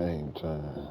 same time.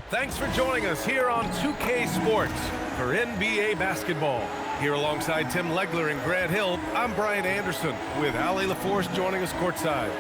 Thanks for joining us here on 2K Sports for NBA basketball. Here alongside Tim Legler and Grant Hill, I'm Brian Anderson with Allie LaForce joining us courtside.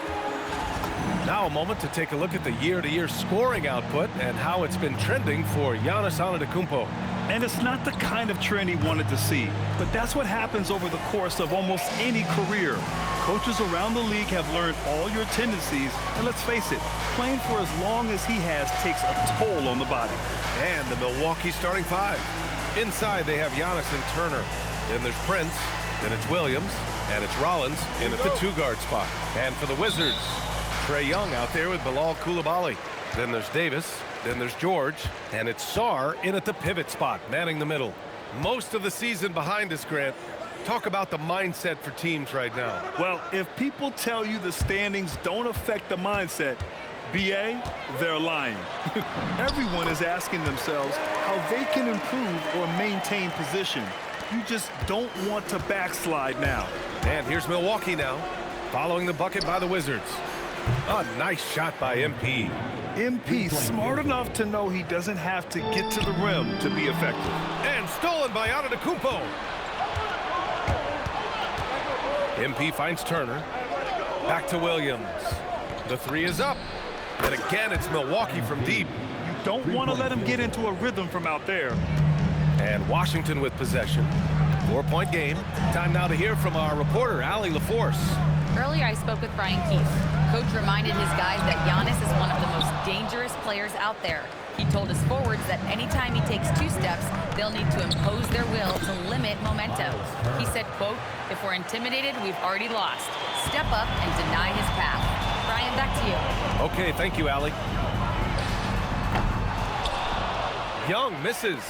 Now a moment to take a look at the year-to-year scoring output and how it's been trending for Giannis Antetokounmpo. And it's not the kind of trend he wanted to see, but that's what happens over the course of almost any career. Coaches around the league have learned all your tendencies, and let's face it, playing for as long as he has takes a toll on the body. And the Milwaukee starting five. Inside, they have Giannis and Turner. Then there's Prince, then it's Williams, and it's Rollins in at the two-guard spot. And for the Wizards, Trae Young out there with Bilal Coulibaly. Then there's Davis, then there's George, and it's Sarr in at the pivot spot, manning the middle. Most of the season behind us, Grant. Talk about the mindset for teams right now. Well, if people tell you the standings don't affect the mindset, BA, they're lying. Everyone is asking themselves how they can improve or maintain position. You just don't want to backslide now. And here's Milwaukee now, following the bucket by the Wizards. A nice shot by MP. MP smart enough to know he doesn't have to get to the rim to be effective. And stolen by Antetokounmpo. MP finds Turner. Back to Williams. The three is up. And again, it's Milwaukee from deep. You don't want to let him get into a rhythm from out there. And Washington with possession. 4-point game. Time now to hear from our reporter, Allie LaForce. Earlier, I spoke with Brian Keefe. Coach reminded his guys that Giannis is one of the most dangerous players out there. He told his forwards that anytime he takes two steps, they'll need to impose their will to limit momentum. He said, quote, "If we're intimidated, we've already lost. Step up and deny his path." Brian, back to you. Okay, thank you, Allie. Young misses.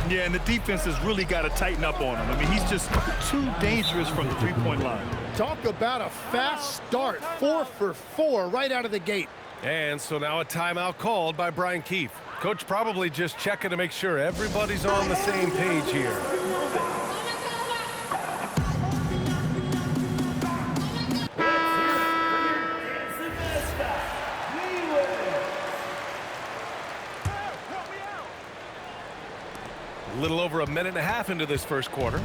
Yeah, and the defense has really got to tighten up on him. I mean, he's just too dangerous from the three-point line. Talk about a fast start. 4 for 4 right out of the gate. And so now a timeout called by Brian Keefe. Coach probably just checking to make sure everybody's on the same page here. A little over a minute and a half into this first quarter.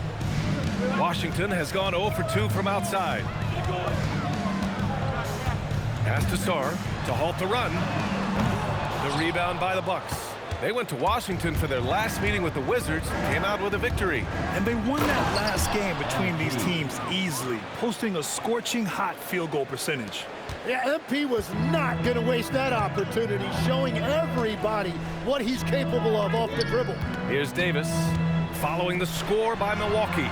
Washington has gone 0 for 2 from outside. Pass to Sarr to halt the run. The rebound by the Bucks. They went to Washington for their last meeting with the Wizards, came out with a victory. And they won that last game between these teams easily, posting a scorching hot field goal percentage. Yeah, MP was not going to waste that opportunity, showing everybody what he's capable of off the dribble. Here's Davis, following the score by Milwaukee.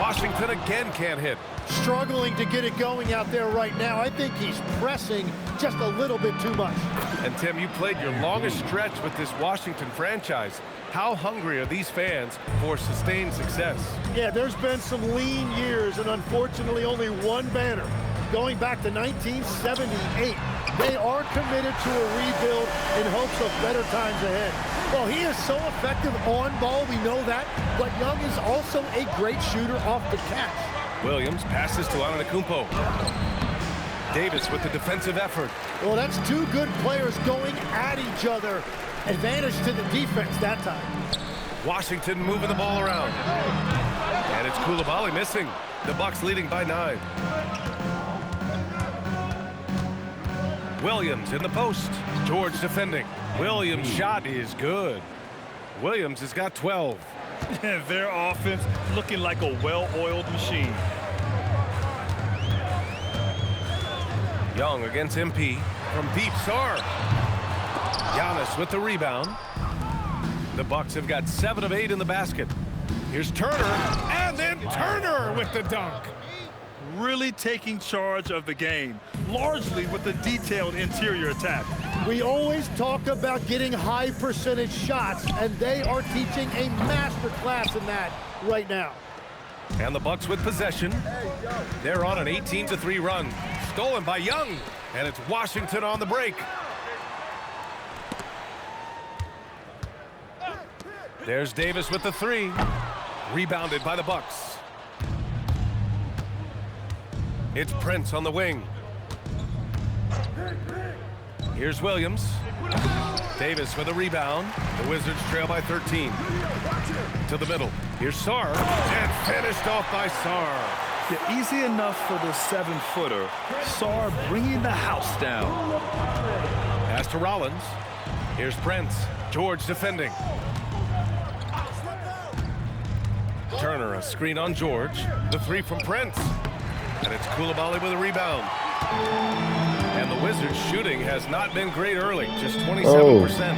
Washington again can't hit. Struggling to get it going out there right now. I think he's pressing just a little bit too much. And Tim, you played your longest stretch with this Washington franchise. How hungry are these fans for sustained success? Yeah, there's been some lean years and unfortunately only one banner. Going back to 1978, they are committed to a rebuild in hopes of better times ahead. Well, he is so effective on ball, we know that, but Young is also a great shooter off the catch. Williams passes to Antetokounmpo. Davis with the defensive effort. Well, that's two good players going at each other. Advantage to the defense that time. Washington moving the ball around. And it's Coulibaly missing. The Bucks leading by 9. Williams in the post. George defending. Williams' shot is good. Williams has got 12. Their offense looking like a well-oiled machine. Young against MP from deep. Sarr. Giannis with the rebound. The Bucks have got 7 of 8 in the basket. Here's Turner, and then Turner with the dunk. Really taking charge of the game, largely with a detailed interior attack. We always talk about getting high percentage shots, and they are teaching a master class in that right now. And the Bucks with possession. They're on an 18-3 run. Stolen by Young, and it's Washington on the break. There's Davis with the 3. Rebounded by the Bucks. It's Prince on the wing. Here's Williams. Davis with a rebound. The Wizards trail by 13. To the middle. Here's Sarr. And finished off by Sarr. Yeah, easy enough for the 7-footer. Sarr bringing the house down. Pass to Rollins. Here's Prince. George defending. Turner, a screen on George. The 3 from Prince. And it's Coulibaly with a rebound. And the Wizards' shooting has not been great early, just 27%.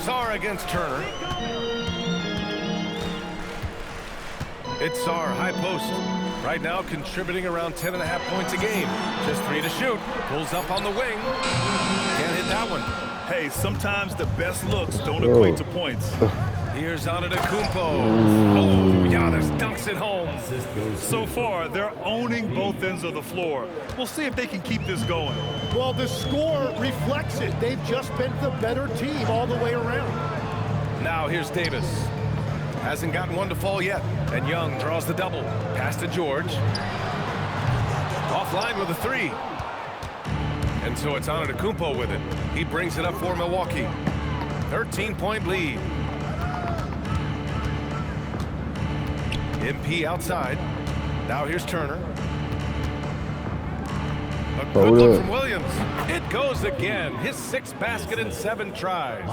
Sarr against Turner. It's Sarr, high post. Right now contributing around 10.5 points a game. Just 3 to shoot. Pulls up on the wing. Can't hit that one. Hey, sometimes the best looks don't equate to points. Here's Antetokounmpo. Oh, Giannis dunks it home. So far, they're owning both ends of the floor. We'll see if they can keep this going. Well, the score reflects it. They've just been the better team all the way around. Now here's Davis. Hasn't gotten one to fall yet. And Young draws the double. Pass to George. Offline with a 3. And so it's Antetokounmpo with it. He brings it up for Milwaukee. 13-point lead. MP outside. Now here's Turner. A good look from Williams. It goes again. His 6th basket in 7 tries.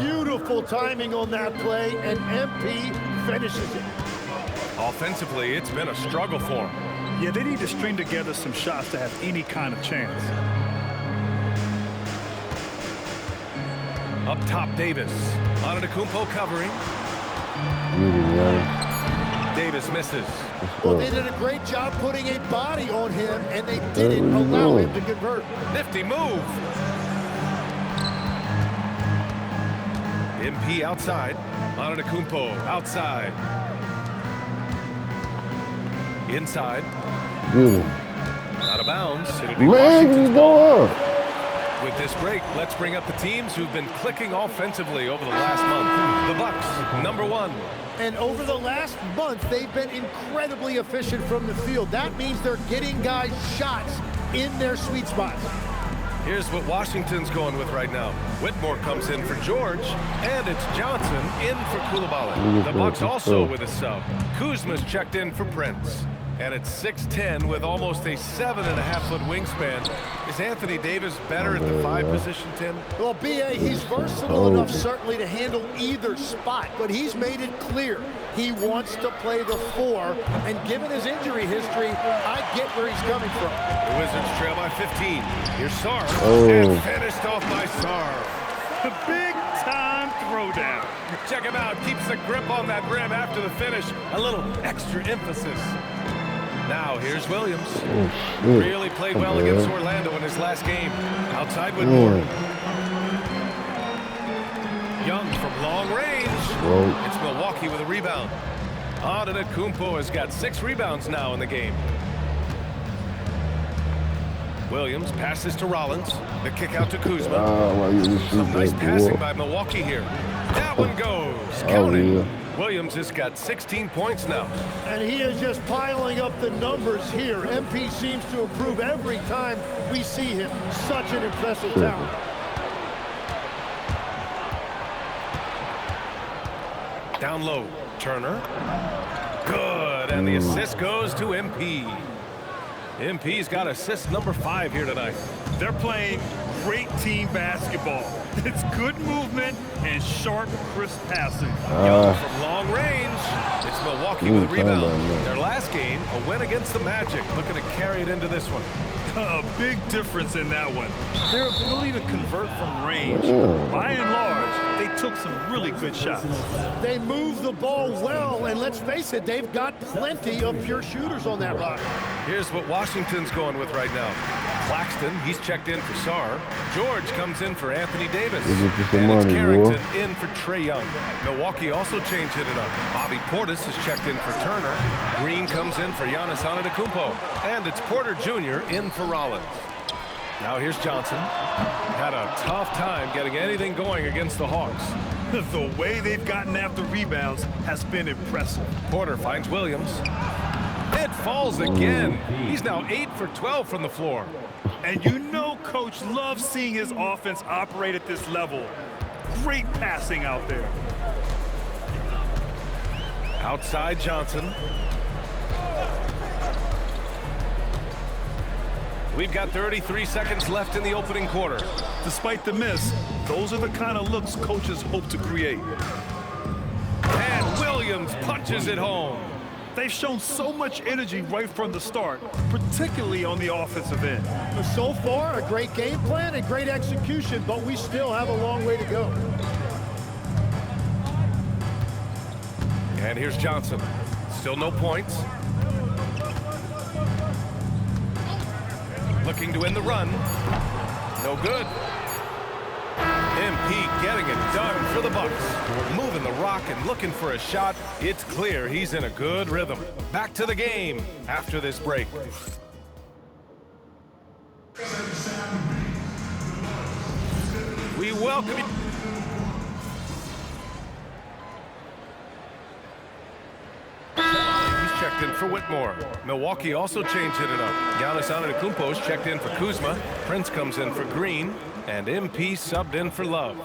Beautiful timing on that play, and MP finishes it. Offensively, it's been a struggle for him. Yeah, they need to string together some shots to have any kind of chance. Up top, Davis. Antetokounmpo covering. Davis misses. Well, they did a great job putting a body on him, and they didn't allow him to convert. Nifty move. MP outside. Antetokounmpo outside. Inside. Out of bounds. It'll be Washington's ball. With this break, let's bring up the teams who've been clicking offensively over the last month. The Bucks, number 1. And over the last month, they've been incredibly efficient from the field. That means they're getting guys shots in their sweet spots. Here's what Washington's going with right now. Whitmore comes in for George, and it's Johnson in for Coulibaly. The Bucks also with a sub. Kuzma's checked in for Prince. And it's 6'10" with almost a 7.5-foot wingspan. Is Anthony Davis better at the 5 position, Tim? Well, B.A., he's versatile enough certainly to handle either spot, but he's made it clear he wants to play the 4, and given his injury history, I get where he's coming from. The Wizards trail by 15. Here's Sarr, and finished off by Sarr. Big-time throwdown. Check him out. Keeps the grip on that rim after the finish. A little extra emphasis. Now, here's Williams. Really played well against Orlando in his last game. Outside Whitmore. Young from long range. It's Milwaukee with a rebound. Antetokounmpo has got 6 rebounds now in the game. Williams passes to Rollins. The kick out to Kuzma. Some nice passing by Milwaukee here. That one goes. Counting. Williams has got 16 points now. And he is just piling up the numbers here. MP seems to improve every time we see him. Such an impressive talent. Down low, Turner. Good, and the assist goes to MP. MP's got assist number 5 here tonight. They're playing great team basketball. It's good movement and sharp, crisp passing. Young from long range. It's Milwaukee with a rebound. Their last game, a win against the Magic. Looking to carry it into this one. A big difference in that one. Their ability to convert from range. By and large, they took some really good shots. They move the ball well, and let's face it, they've got plenty of pure shooters on that roster. Here's what Washington's going with right now. Claxton, he's checked in for Sarr. George comes in for Anthony Davis. And it's Carrington in for Trae Young. Milwaukee also changed it up. Bobby Portis is checked in for Turner. Green comes in for Giannis Antetokounmpo. And it's Porter Jr. in for Rollins. Now here's Johnson. Had a tough time getting anything going against the Hawks. The way they've gotten after rebounds has been impressive. Porter finds Williams. It falls again. He's now 8 for 12 from the floor. And you know Coach loves seeing his offense operate at this level. Great passing out there. Outside Johnson. We've got 33 seconds left in the opening quarter. Despite the miss, those are the kind of looks coaches hope to create. And Williams punches it home. They've shown so much energy right from the start, particularly on the offensive end. So far, a great game plan and great execution, but we still have a long way to go. And here's Johnson. Still no points. Looking to end the run. No good. MP getting it done for the Bucks. Moving the rock and looking for a shot. It's clear he's in a good rhythm. Back to the game after this break. We welcome you. He's checked in for Whitmore. Milwaukee also changed it up. Giannis Antetokounmpo's checked in for Kuzma. Prince comes in for Green. And MP subbed in for Love.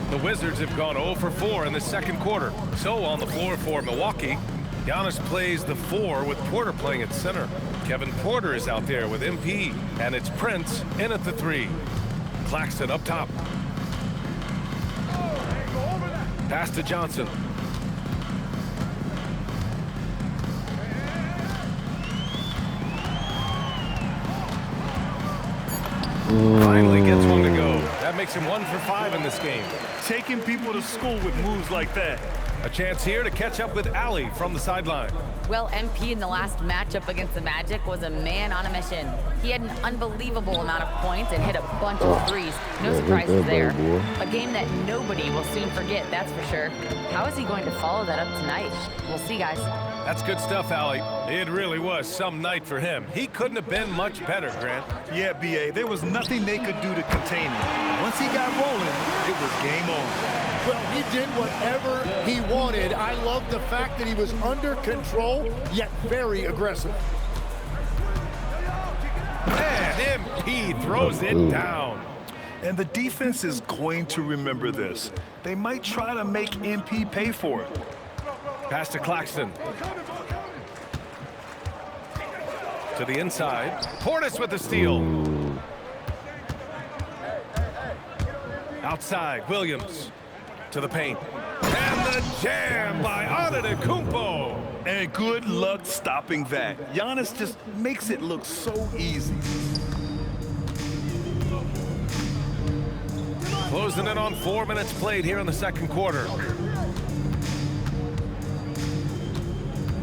The Wizards have gone 0 for 4 in the second quarter. So on the floor for Milwaukee, Giannis plays the 4 with Porter playing at center. Kevin Porter is out there with MP. And it's Prince in at the 3. Claxton up top. Pass to Johnson. Finally gets one to go. That makes him 1 for 5 in this game. Taking people to school with moves like that. A chance here to catch up with Allie from the sideline. Well, MP in the last matchup against the Magic was a man on a mission. He had an unbelievable amount of points and hit a bunch of threes. No surprises there. A game that nobody will soon forget, that's for sure. How is he going to follow that up tonight? We'll see, guys. That's good stuff, Allie. It really was some night for him. He couldn't have been much better, Grant. Yeah, B.A., there was nothing they could do to contain him. Once he got rolling, it was game on. Well, he did whatever he wanted. I love the fact that he was under control, yet very aggressive. And MP throws it down. And the defense is going to remember this. They might try to make MP pay for it. Pass to Claxton. To the inside. Portis with the steal. Outside, Williams. To the paint. And the jam by Antetokounmpo. And good luck stopping that. Giannis just makes it look so easy. Closing in on 4 minutes played here in the second quarter.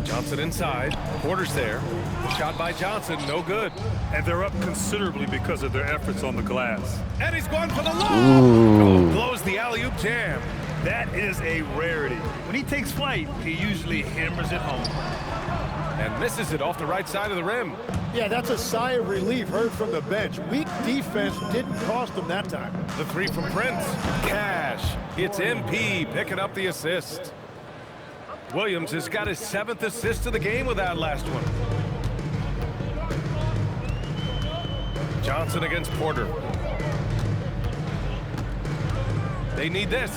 Johnson inside. Porter's there. Shot by Johnson, no good. And they're up considerably because of their efforts on the glass. And he's going for the lob. Oh, blows the alley-oop jam. That is a rarity. When he takes flight, he usually hammers it home. And misses it off the right side of the rim. Yeah, that's a sigh of relief heard from the bench. Weak defense didn't cost them that time. The three from Prince. Cash. It's MP picking up the assist. Williams has got his 7th assist of the game with that last one. Johnson against Porter. They need this.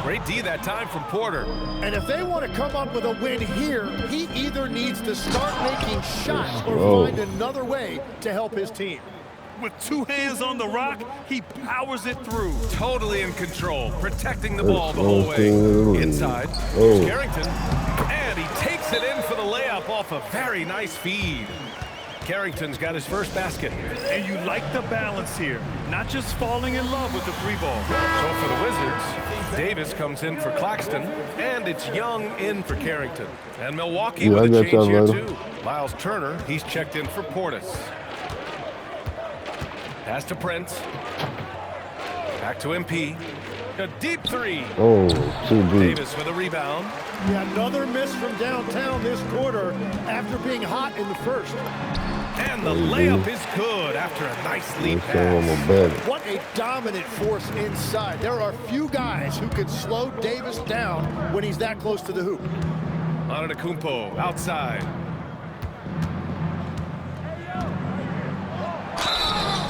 Great D that time from Porter. And if they want to come up with a win here, he either needs to start making shots or find another way to help his team. With 2 hands on the rock, he powers it through. Totally in control, protecting the ball the whole way. Inside, here's Carrington. And he takes it in for the layup off a very nice feed. Carrington's got his first basket. And you like the balance here, not just falling in love with the 3-ball. So for the Wizards, Davis comes in for Claxton, and it's Young in for Carrington. And Milwaukee with a change here too. Miles Turner, he's checked in for Portis. Pass to Prince. Back to MP. A deep 3. Oh, too deep. Davis with a rebound. Yeah, another miss from downtown this quarter after being hot in the first. And the layup is good after a nice lead pass. What a dominant force inside. There are few guys who can slow Davis down when he's that close to the hoop. Antetokounmpo outside.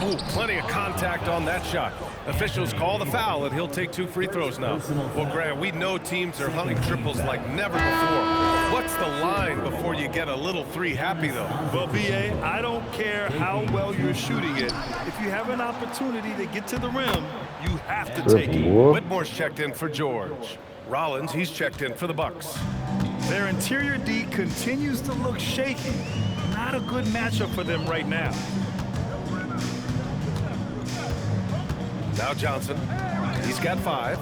Oh, plenty of contact on that shot. Officials call the foul, and he'll take 2 free throws now. Well, Grant, we know teams are hunting triples like never before. What's the line before you get a little 3 happy, though? Well, B.A., I don't care how well you're shooting it. If you have an opportunity to get to the rim, you have to take it. Whitmore's checked in for George. Rollins, he's checked in for the Bucks. Their interior D continues to look shaky. Not a good matchup for them right now. Now Johnson. He's got 5.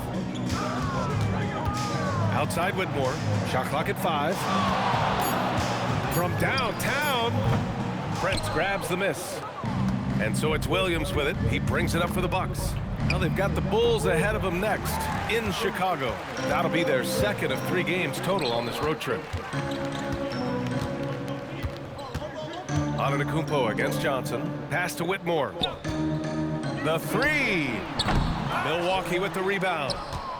Outside Whitmore. Shot clock at 5. From downtown. Prince grabs the miss. And so it's Williams with it. He brings it up for the Bucks. Now they've got the Bulls ahead of them next in Chicago. That'll be their 2nd of 3 games total on this road trip. Antetokounmpo against Johnson. Pass to Whitmore. The 3. Milwaukee with the rebound.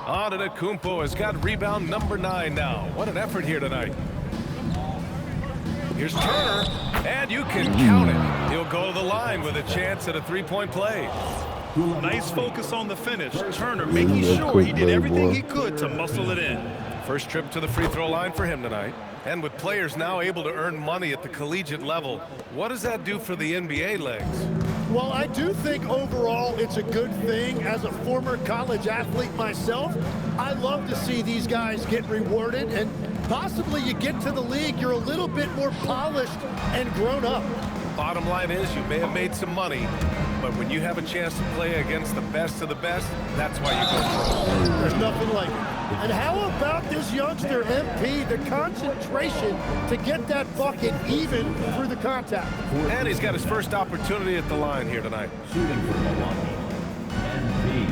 Antetokounmpo has got rebound number 9 now. What an effort here tonight. Here's Turner, and you can count it. He'll go to the line with a chance at a 3-point play. Nice focus on the finish. Turner making sure he did everything he could to muscle it in. First trip to the free throw line for him tonight. And with players now able to earn money at the collegiate level, what does that do for the NBA legs? Well, I do think overall it's a good thing. As a former college athlete myself, I love to see these guys get rewarded, and possibly you get to the league, you're a little bit more polished and grown up. Bottom line is you may have made some money, but when you have a chance to play against the best of the best, that's why you go pro. There's nothing like it. And how about this youngster, MP, the concentration to get that bucket even through the contact. And he's got his first opportunity at the line here tonight. Shooting for Milwaukee, MP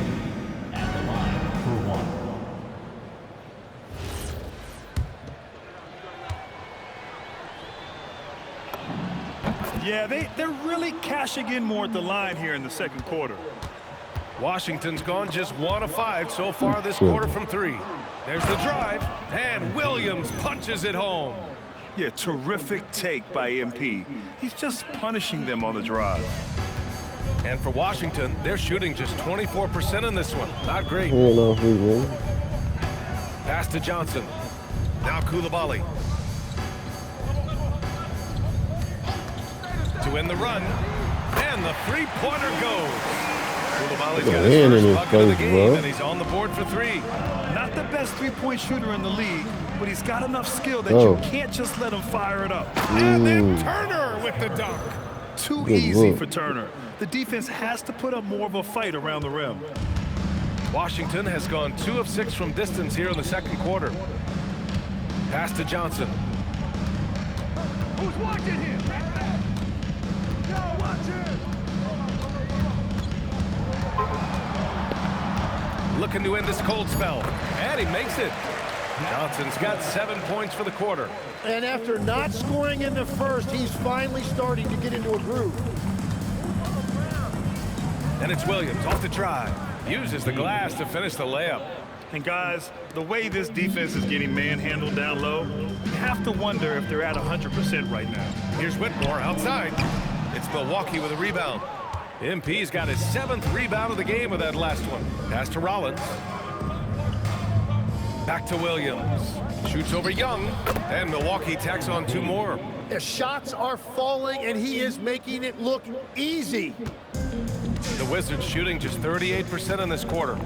at the line for 1. Yeah, they're really cashing in more at the line here in the second quarter. Washington's gone just 1 of 5 so far this quarter from 3. There's the drive, and Williams punches it home. Yeah, terrific take by MP. He's just punishing them on the drive. And for Washington, they're shooting just 24% in this one. Not great. Pass to Johnson. Now Coulibaly. To win the run, and the 3-pointer goes. Coulibaly's got his first bucket of the game, and he's on the board for 3. Not the best 3-point shooter in the league, but he's got enough skill that you can't just let him fire it up. And then Turner with the dunk. Too easy for Turner. The defense has to put up more of a fight around the rim. Washington has gone 2 of 6 from distance here in the second quarter. Pass to Johnson. Who's watching here? Yo, watch it! Looking to end this cold spell. And he makes it. Johnson's got 7 points for the quarter. And after not scoring in the first, he's finally starting to get into a groove. And it's Williams off the drive. Uses the glass to finish the layup. And guys, the way this defense is getting manhandled down low, you have to wonder if they're at 100% right now. Here's Whitmore outside. It's Milwaukee with a rebound. MP's got his 7th rebound of the game with that last one. Pass to Rollins. Back to Williams. Shoots over Young. And Milwaukee tacks on 2 more. The shots are falling, and he is making it look easy. The Wizards shooting just 38% in this quarter.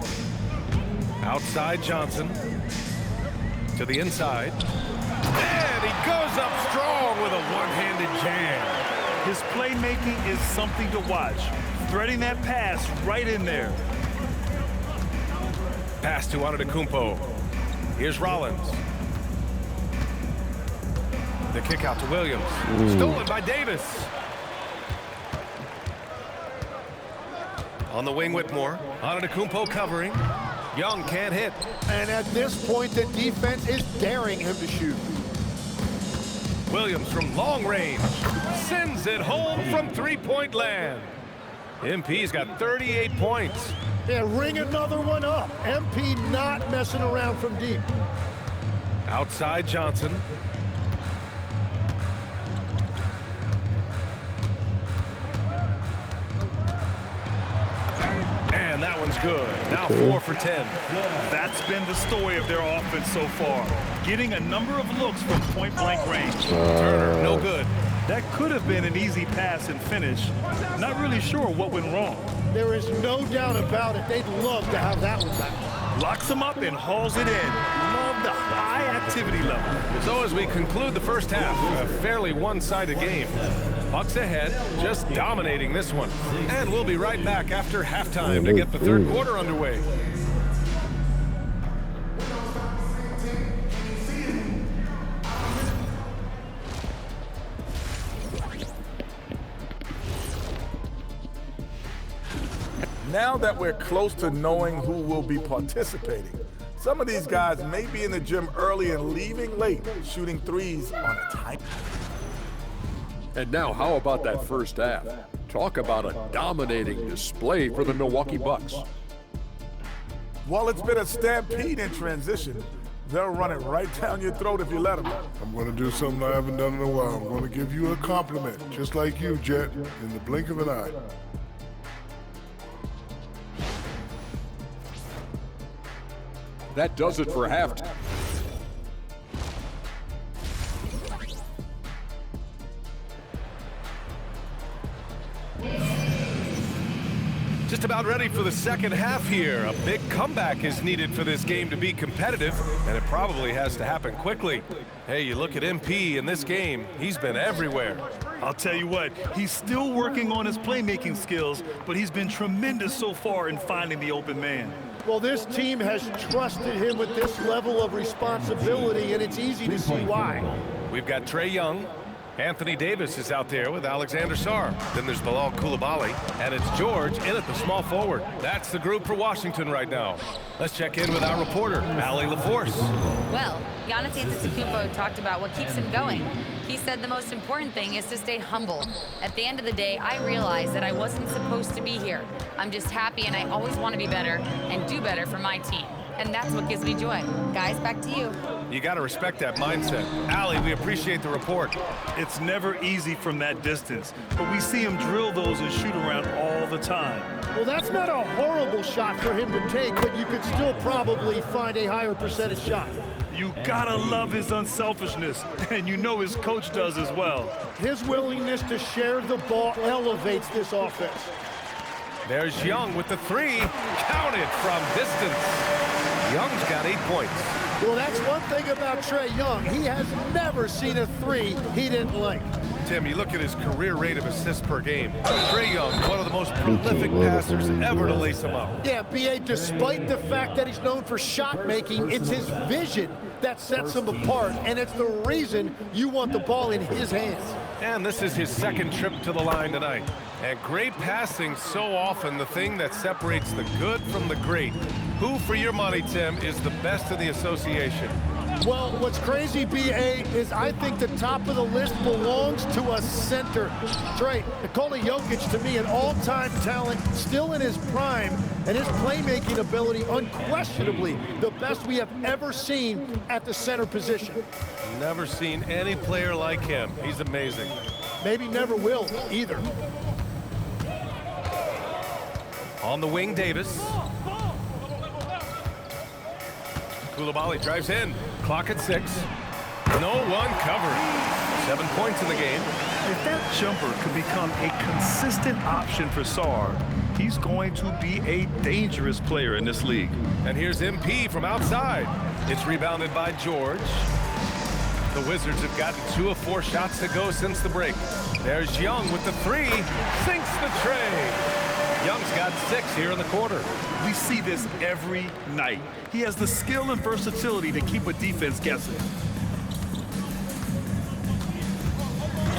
Outside Johnson. To the inside. And he goes up strong with a one-handed jam. His playmaking is something to watch. Threading that pass right in there. Pass to Antetokounmpo. Here's Rollins. The kick out to Williams. Stolen by Davis. On the wing, Whitmore. Antetokounmpo covering. Young can't hit. And at this point, the defense is daring him to shoot. Williams from long range. Sends it home from three-point land. MP's got 38 points. Yeah, ring another one up. MP not messing around from deep. Outside Johnson. And that one's good. Now 4 for 10. That's been the story of their offense so far. Getting a number of looks from point-blank range. Turner, no good. That could have been an easy pass and finish. Not really sure what went wrong. There is no doubt about it. They'd love to have that one back. Locks him up and hauls it in. Love the high activity level. So as we conclude the first half, a fairly one-sided game. Bucks ahead, just dominating this one. And we'll be right back after halftime to get the third quarter underway. Now that we're close to knowing who will be participating, some of these guys may be in the gym early and leaving late, shooting threes on a tight. And now how about that first half? Talk about a dominating display for the Milwaukee Bucks. While it's been a stampede in transition, they'll run it right down your throat if you let them. I'm going to do something I haven't done in a while. I'm going to give you a compliment, just like you, Jet, in the blink of an eye. That does it for halftime. Just about ready for the second half here. A big comeback is needed for this game to be competitive, and it probably has to happen quickly. Hey, you look at MP in this game, he's been everywhere. I'll tell you what, he's still working on his playmaking skills, but he's been tremendous so far in finding the open man. Well, this team has trusted him with this level of responsibility, and it's easy to see why. We've got Trae Young. Anthony Davis is out there with Alexander Sarr. Then there's Bilal Coulibaly, and it's George in at the small forward. That's the group for Washington right now. Let's check in with our reporter, Allie LaForce. Well, Giannis Antetokounmpo talked about what keeps him going. He said the most important thing is to stay humble. At the end of the day, I realized that I wasn't supposed to be here. I'm just happy, and I always want to be better and do better for my team. And that's what gives me joy. Guys, back to you. You got to respect that mindset. Allie, we appreciate the report. It's never easy from that distance, but we see him drill those and shoot around all the time. Well, that's not a horrible shot for him to take, but you could still probably find a higher percentage shot. You gotta love his unselfishness, and you know his coach does as well. His willingness to share the ball elevates this offense. There's Young with the three. Counted from distance. Young's got 8 points. Well, that's one thing about Trae Young. He has never seen a three he didn't like. Tim, you look at his career rate of assists per game. Trae Young, one of the most prolific passers ever to lace him up. Yeah, B.A., despite the fact that he's known for shot making, it's his vision that sets him apart, and it's the reason you want the ball in his hands. And this is his second trip to the line tonight. And great passing, so often the thing that separates the good from the great. Who, for your money, Tim, is the best in the association? Well, what's crazy, B.A., is I think the top of the list belongs to a center. Trey, Nikola Jokic, to me, an all-time talent, still in his prime, and his playmaking ability, unquestionably, the best we have ever seen at the center position. Never seen any player like him. He's amazing. Maybe never will, either. On the wing, Davis. Coulibaly drives in. Clock at 6. No one covering. 7 points in the game. If that jumper could become a consistent option for Sarr, he's going to be a dangerous player in this league. And here's MP from outside. It's rebounded by George. The Wizards have gotten 2 of 4 shots to go since the break. There's Young with the 3. Sinks the tray. Young's got 6 here in the quarter. We see this every night. He has the skill and versatility to keep a defense guessing.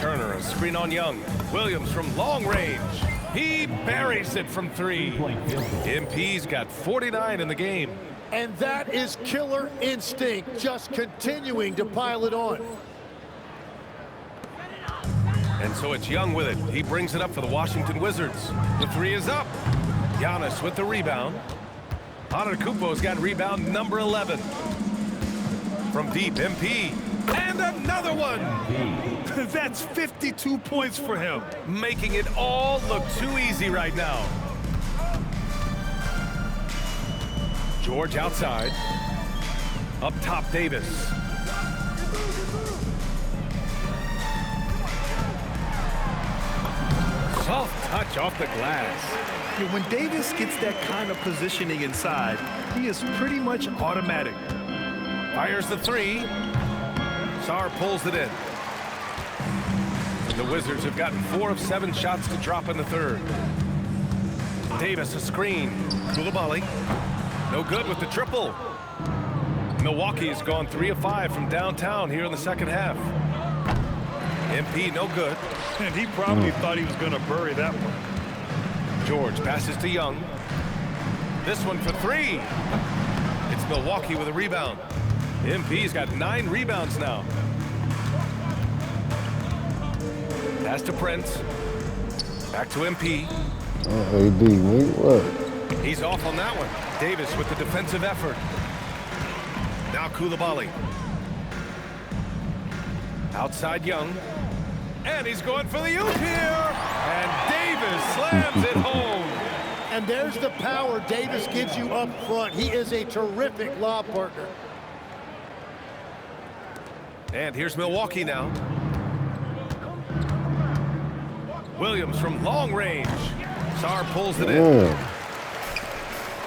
Turner, a screen on Young. Williams from long range. He buries it from 3. MP's got 49 in the game. And that is killer instinct, just continuing to pile it on. And so it's Young with it. He brings it up for the Washington Wizards. The 3 is up. Giannis with the rebound. Antetokounmpo's got rebound number 11. From deep, MP. And another one. That's 52 points for him. Making it all look too easy right now. George outside. Up top, Davis. Soft touch off the glass. Yeah, when Davis gets that kind of positioning inside, he is pretty much automatic. Fires the 3. Sarr pulls it in. The Wizards have gotten 4 of 7 shots to drop in the third. Davis a screen. Coulibaly. No good with the triple. Milwaukee has gone 3 of 5 from downtown here in the second half. MP no good. And he probably thought he was going to bury that one. George passes to Young. This one for 3. It's Milwaukee with a rebound. MP's got 9 rebounds now. Pass to Prince. Back to MP. AD, wait, what? He's off on that one. Davis with the defensive effort. Now Coulibaly. Outside Young. And he's going for the oop here. And Davis slams it home. And there's the power Davis gives you up front. He is a terrific lob partner. And here's Milwaukee now. Williams from long range. Sarr pulls it in.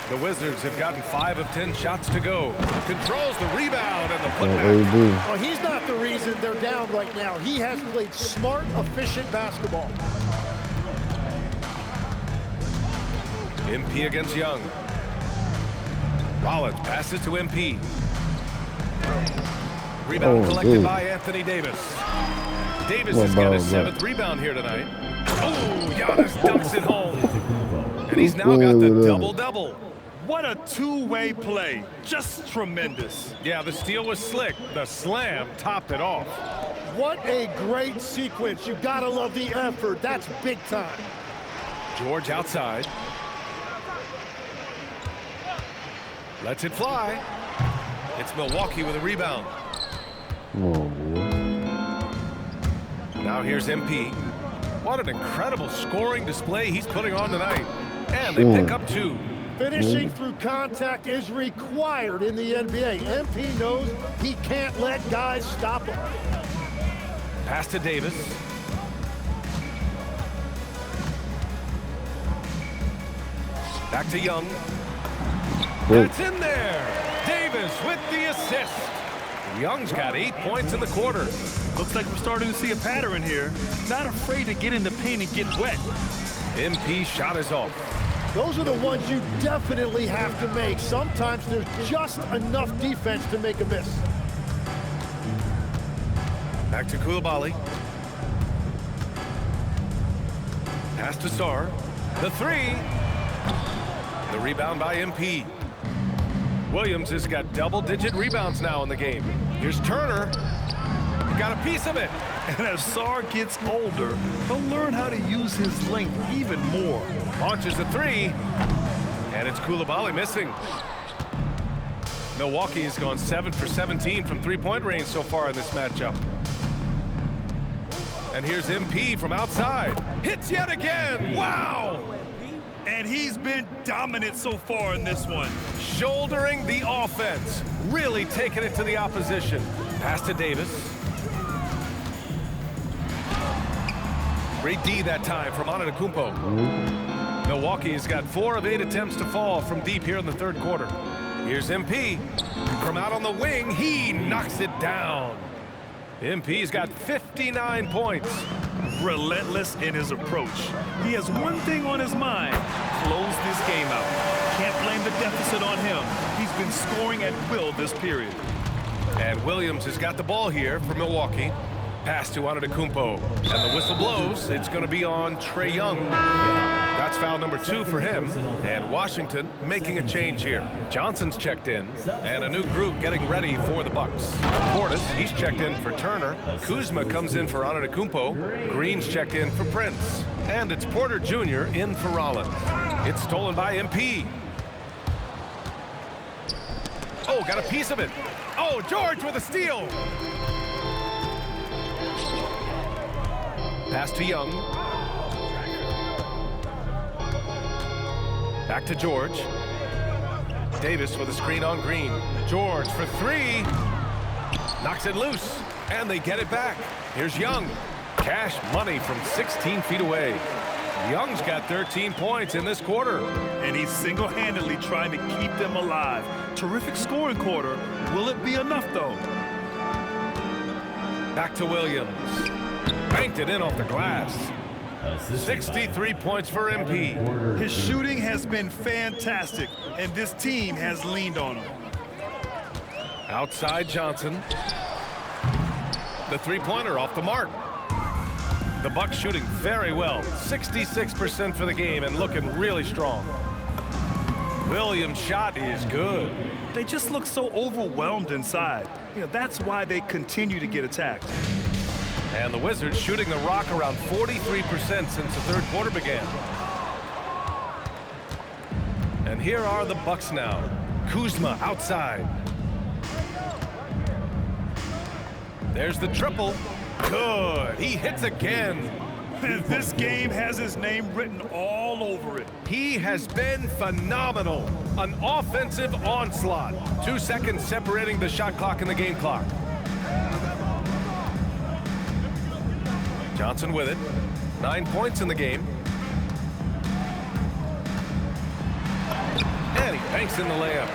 The Wizards have gotten 5 of 10 shots to go. Controls the rebound and the putback. Well, he's not the reason they're down right now. He has played smart, efficient basketball. MP against Young. Rollins passes to MP. Rebound collected by Anthony Davis. Davis has got his 7th rebound here tonight. Oh, Giannis dunks it home. And he's now got the double-double. What a two-way play. Just tremendous. Yeah, the steal was slick. The slam topped it off. What a great sequence. You gotta love the effort. That's big time. George outside. Lets it fly. It's Milwaukee with a rebound. Now here's MP. What an incredible scoring display he's putting on tonight. And they pick up 2. Finishing through contact is required in the NBA. MP knows he can't let guys stop him. Pass to Davis. Back to Young. That's in there. Davis with the assist. Young's got 8 points in the quarter. Looks like we're starting to see a pattern here. Not afraid to get in the paint and get wet. MP shot is off. Those are the ones you definitely have to make. Sometimes there's just enough defense to make a miss. Back to Coulibaly. Pass to Sarr. The three. The rebound by MP. Williams has got double-digit rebounds now in the game. Here's Turner. Got a piece of it. And as Sarr gets older, he'll learn how to use his length even more. Launches a three. And it's Coulibaly missing. Milwaukee has gone 7 for 17 from three-point range so far in this matchup. And here's MP from outside. Hits yet again. Wow! And he's been dominant so far in this one. Shouldering the offense. Really taking it to the opposition. Pass to Davis. Great D that time from Antetokounmpo. Milwaukee has got 4 of 8 attempts to fall from deep here in the third quarter. Here's MP. From out on the wing, he knocks it down. MP's got 59 points. Relentless in his approach. He has one thing on his mind: close this game out. Can't blame the deficit on him. He's been scoring at will this period. And Williams has got the ball here for Milwaukee. Pass to Antetokounmpo. And the whistle blows. It's going to be on Trae Young. That's foul number 2 for him. And Washington making a change here. Johnson's checked in. And a new group getting ready for the Bucks. Portis, he's checked in for Turner. Kuzma comes in for Antetokounmpo. Green's checked in for Prince. And it's Porter Jr. in for Rollins. It's stolen by MP. Oh, got a piece of it. Oh, George with a steal. Pass to Young. Back to George. Davis with a screen on Green. George for 3. Knocks it loose. And they get it back. Here's Young. Cash money from 16 feet away. Young's got 13 points in this quarter. And he's single-handedly trying to keep them alive. Terrific scoring quarter. Will it be enough, though? Back to Williams. Banked it in off the glass. 63 points for MP. His shooting has been fantastic, and this team has leaned on him. Outside Johnson. The three-pointer off the mark. The Bucks shooting very well. 66% for the game and looking really strong. Williams' shot is good. They just look so overwhelmed inside. That's why they continue to get attacked. And the Wizards shooting the rock around 43% since the third quarter began. And here are the Bucks now. Kuzma outside. There's the triple. Good. He hits again. And this game has his name written all over it. He has been phenomenal. An offensive onslaught. 2 seconds separating the shot clock and the game clock. Johnson with it. 9 points in the game. And he banks in the layup.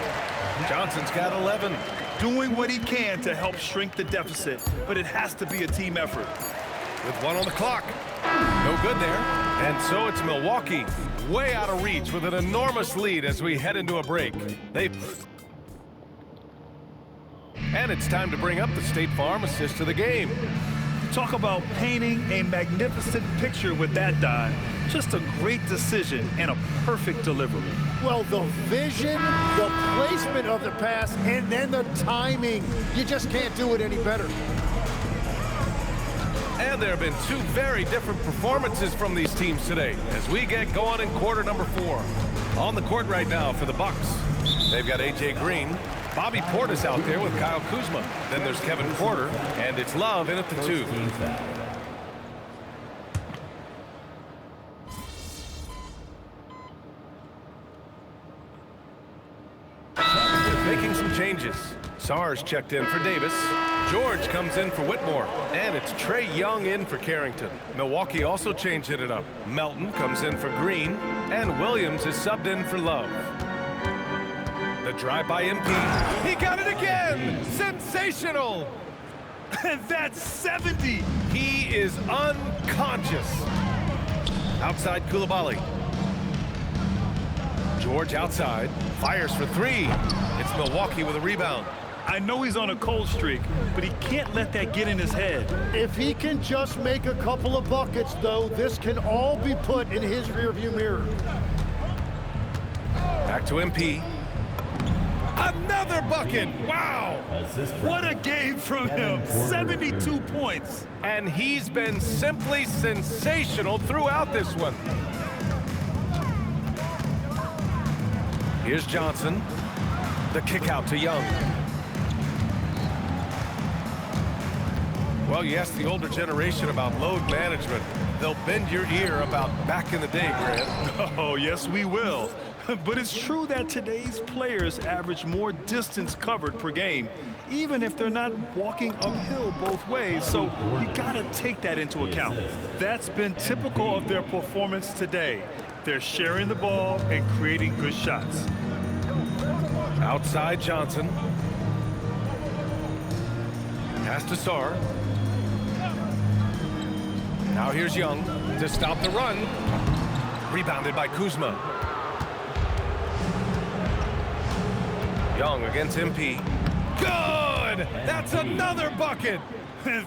Johnson's got 11. Doing what he can to help shrink the deficit, but it has to be a team effort. With 1 on the clock. No good there. And so it's Milwaukee way out of reach with an enormous lead as we head into a break. And it's time to bring up the State Farm assist of the game. Talk about painting a magnificent picture with that dive. Just a great decision and a perfect delivery. Well, the vision, the placement of the pass, and then the timing. You just can't do it any better. And there have been 2 very different performances from these teams today as we get going in quarter number 4. On the court right now for the Bucks. They've got A.J. Green. Bobby Portis out there with Kyle Kuzma. Then there's Kevin Porter, and it's Love in at the 2. Making some changes. Sarr's checked in for Davis. George comes in for Whitmore. And it's Trae Young in for Carrington. Milwaukee also changed it up. Melton comes in for Green. And Williams is subbed in for Love. The drive by MP. He got it again! Sensational! And that's 70. He is unconscious. Outside Koulibaly. George outside, fires for three. It's Milwaukee with a rebound. I know he's on a cold streak, but he can't let that get in his head. If he can just make a couple of buckets, though, this can all be put in his rearview mirror. Back to MP. Another bucket! Wow! What a game from him. 72 points. And he's been simply sensational throughout this one. Here's Johnson. The kick out to Young. Well, you ask the older generation about load management, they'll bend your ear about back in the day, Grant. Oh, yes, we will. But it's true that today's players average more distance covered per game, even if they're not walking uphill both ways. So you got to take that into account. That's been typical of their performance today. They're sharing the ball and creating good shots. Outside Johnson. Pass to Sarr. Now here's Young to stop the run. Rebounded by Kuzma. Young against MP. Good! That's another bucket!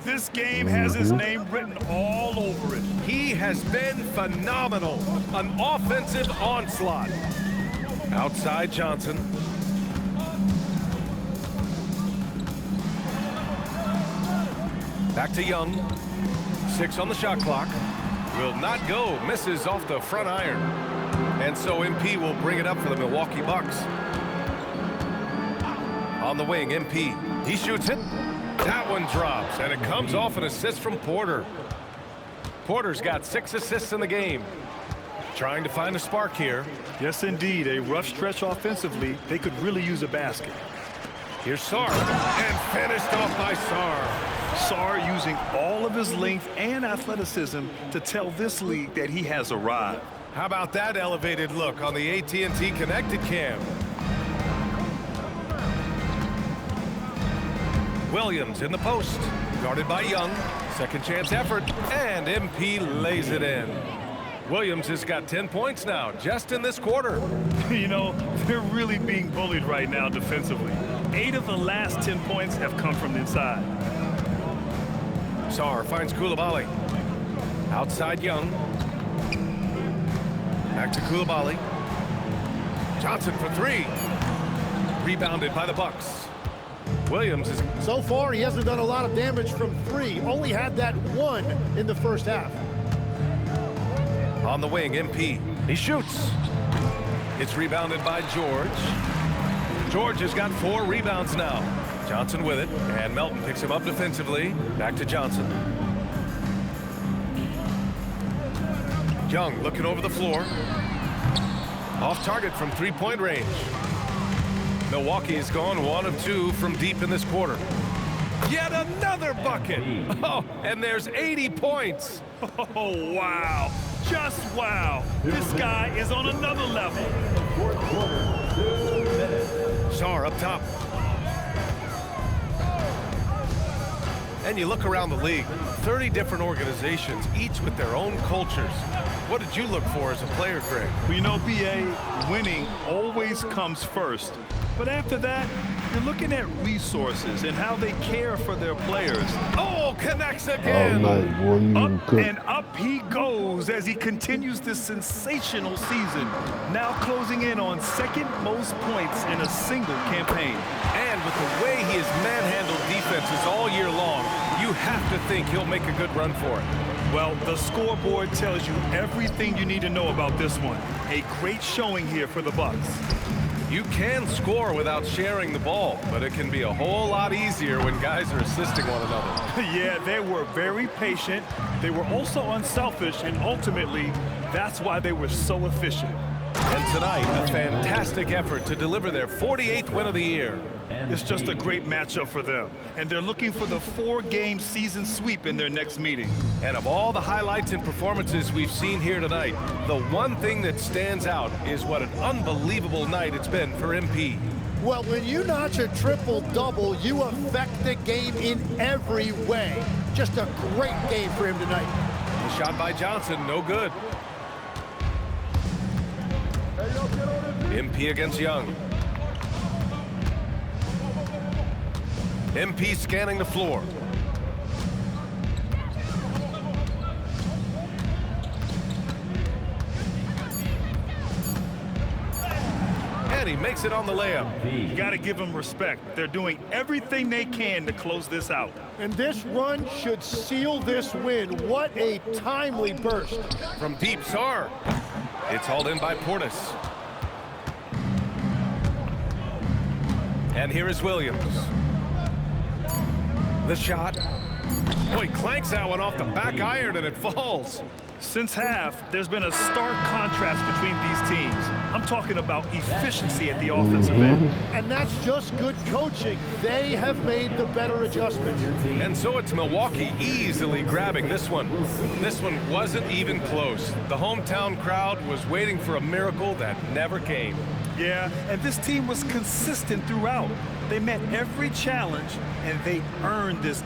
This game has his name written all over it. He has been phenomenal. An offensive onslaught. Outside Johnson. Back to Young. 6 on the shot clock. Will not go. Misses off the front iron. And so MP will bring it up for the Milwaukee Bucks. On the wing, MP. He shoots it. That one drops, and it comes off an assist from Porter. Porter's got 6 assists in the game. Trying to find a spark here. Yes, indeed. A rough stretch offensively. They could really use a basket. Here's Sarr. And finished off by Sarr. Sarr using all of his length and athleticism to tell this league that he has arrived. How about that elevated look on the AT&T Connected Cam? Williams in the post, guarded by Young. Second chance effort, and MP lays it in. Williams has got 10 points now, just in this quarter. You know, they're really being bullied right now defensively. 8 of the last 10 points have come from inside. Sarr finds Koulibaly. Outside Young. Back to Koulibaly. Johnson for 3. Rebounded by the Bucks. Williams is... So far, he hasn't done a lot of damage from 3. Only had that 1 in the first half. On the wing, MP. He shoots. It's rebounded by George. George has got 4 rebounds now. Johnson with it, and Melton picks him up defensively. Back to Johnson. Young looking over the floor. Off target from 3-point range. Milwaukee has gone 1 of 2 from deep in this quarter. Yet another bucket. Oh, and there's 80 points. Oh, wow. Just wow. This guy is on another level. Sarr up top. And you look around the league, 30 different organizations, each with their own cultures. What did you look for as a player, Greg? Well, you know, B.A., winning always comes first. But after that, you're looking at resources and how they care for their players. Oh, connects again. Up and up he goes as he continues this sensational season. Now closing in on 2nd most points in a single campaign. And with the way he has manhandled defenses all year long, you have to think he'll make a good run for it. Well, the scoreboard tells you everything you need to know about this one. A great showing here for the Bucks. You can score without sharing the ball, but it can be a whole lot easier when guys are assisting one another. Yeah, they were very patient. They were also unselfish, and ultimately, that's why they were so efficient. And tonight, a fantastic effort to deliver their 48th win of the year. It's just a great matchup for them, and they're looking for the 4-game season sweep in their next meeting. And of all the highlights and performances we've seen here tonight, the one thing that stands out is what an unbelievable night it's been for MP. Well, when you notch a triple-double, you affect the game in every way. Just a great game for him tonight. The shot by Johnson, no good. MP against Young. MP scanning the floor. And he makes it on the layup. You got to give them respect. They're doing everything they can to close this out. And this run should seal this win. What a timely burst. From deep, Sarr. It's hauled in by Portis. And here is Williams. The shot. Oh, he clanks that one off the back iron and it falls. Since half, there's been a stark contrast between these teams. I'm talking about efficiency at the offensive end. And that's just good coaching. They have made the better adjustments. And so it's Milwaukee easily grabbing this one. This one wasn't even close. The hometown crowd was waiting for a miracle that never came. Yeah, and this team was consistent throughout. They met every challenge, and they earned this